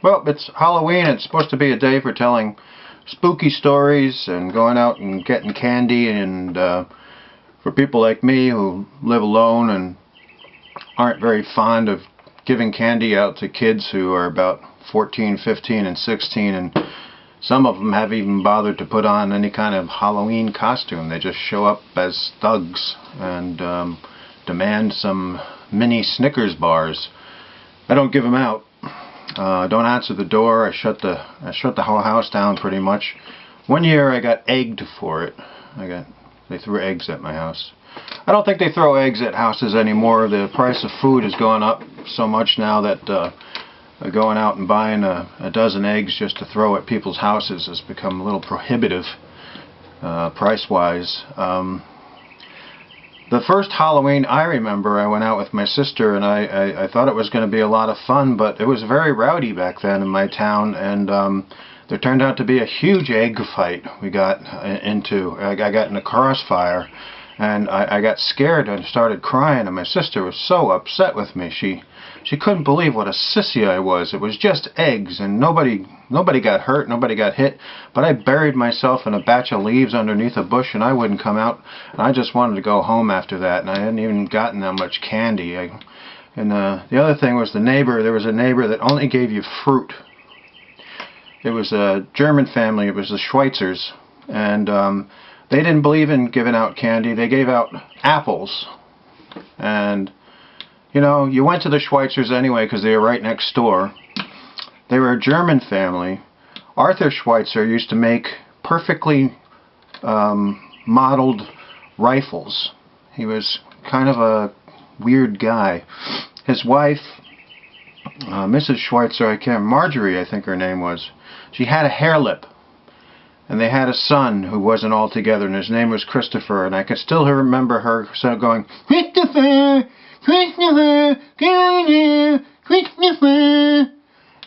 Well, it's Halloween. It's supposed to be a day for telling spooky stories and going out and getting candy, and for people like me who live alone and aren't very fond of giving candy out to kids who are about 14, 15, and 16, and some of them haven't even bothered to put on any kind of Halloween costume. They just show up as thugs and demand some mini Snickers bars. I don't give them out. Don't answer the door. I shut the whole house down pretty much. One year I got egged for it. They threw eggs at my house. I don't think they throw eggs at houses anymore. The price of food has gone up so much now that going out and buying a dozen eggs just to throw at people's houses has become a little prohibitive price-wise. The first Halloween I remember, I went out with my sister, and I thought it was going to be a lot of fun, but it was very rowdy back then in my town, and there turned out to be a huge egg fight we got into. I got in a crossfire, and I got scared and started crying, and my sister was so upset with me. She couldn't believe what a sissy I was. It was just eggs, and nobody got hurt, nobody got hit, but I buried myself in a batch of leaves underneath a bush, and I wouldn't come out, and I just wanted to go home after that, and I hadn't even gotten that much candy. The other thing was there was a neighbor that only gave you fruit. It was a German family, it was the Schweitzers, and they didn't believe in giving out candy. They gave out apples, and you know, you went to the Schweitzers anyway because they were right next door. They were a German family. Arthur Schweitzer used to make perfectly modeled rifles. He was kind of a weird guy. His wife, Mrs. Schweitzer, Marjorie I think her name was, she had a hair lip. And they had a son who wasn't all together, and his name was Christopher, and I can still remember her going, "Christopher! Christopher, come on here, Christopher."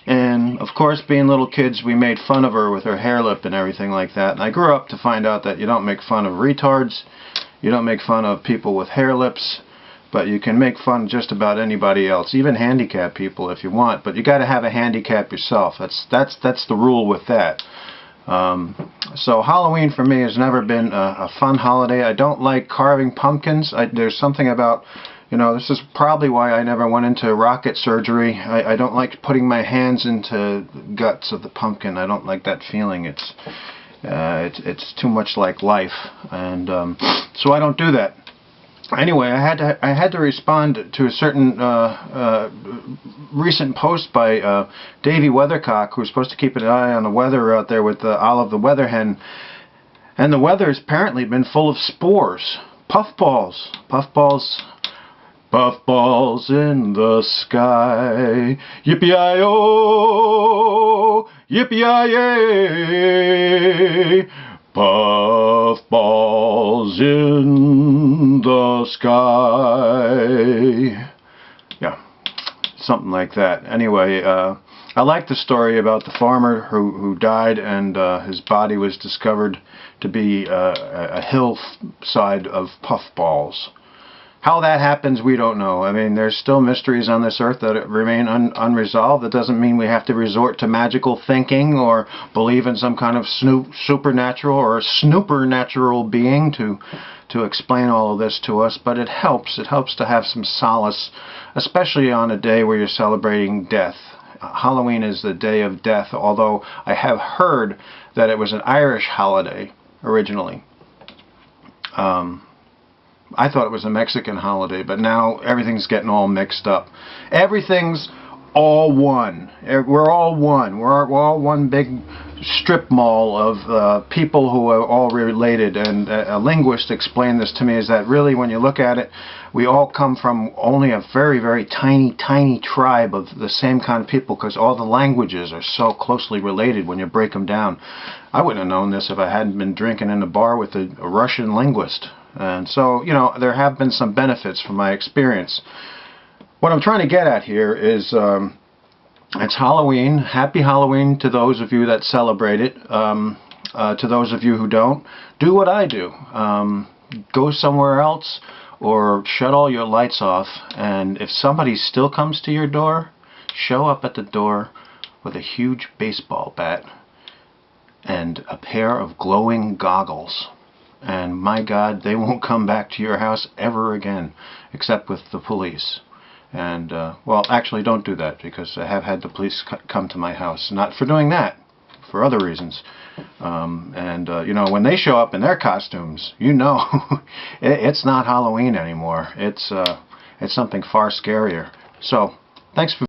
And of course, being little kids, we made fun of her with her hair lip and everything like that. And I grew up to find out that you don't make fun of retards, you don't make fun of people with hair lips, but you can make fun of just about anybody else, even handicapped people if you want. But you got to have a handicap yourself. That's the rule with that. So Halloween for me has never been a fun holiday. I don't like carving pumpkins. There's something about, you know, this is probably why I never went into rocket surgery. I don't like putting my hands into the guts of the pumpkin. I don't like that feeling. It's too much like life, and so I don't do that. Anyway, I had to respond to a certain recent post by Davey Weathercock, who's supposed to keep an eye on the weather out there with Olive the Weather Hen, and the weather has apparently been full of spores, puffballs in the sky, yippee-yi-oh, yippee-yi-yay. Puffballs in the sky. Yeah, something like that. Anyway, I like the story about the farmer who died, and his body was discovered to be a hillside of puffballs. How that happens, we don't know. I mean, there's still mysteries on this earth that remain unresolved. That doesn't mean we have to resort to magical thinking or believe in some kind of supernatural or snoopernatural being to explain all of this to us. But it helps. It helps to have some solace, especially on a day where you're celebrating death. Halloween is the day of death, although I have heard that it was an Irish holiday originally. I thought it was a Mexican holiday, but now everything's getting all mixed up. Everything's all one. We're all one. We're all one big strip mall of people who are all related. And a linguist explained this to me, is that really when you look at it, we all come from only a very, very tiny tribe of the same kind of people, because all the languages are so closely related when you break them down. I wouldn't have known this if I hadn't been drinking in a bar with a Russian linguist. And so, you know, there have been some benefits from my experience. What I'm trying to get at here is it's Halloween. Happy Halloween to those of you that celebrate it. To those of you who don't, do what I do. Go somewhere else or shut all your lights off. And if somebody still comes to your door, show up at the door with a huge baseball bat and a pair of glowing goggles. And my God, they won't come back to your house ever again, except with the police. And, well, actually don't do that, because I have had the police come to my house. Not for doing that, for other reasons. You know, when they show up in their costumes, you know, it's not Halloween anymore. It's something far scarier. So, thanks for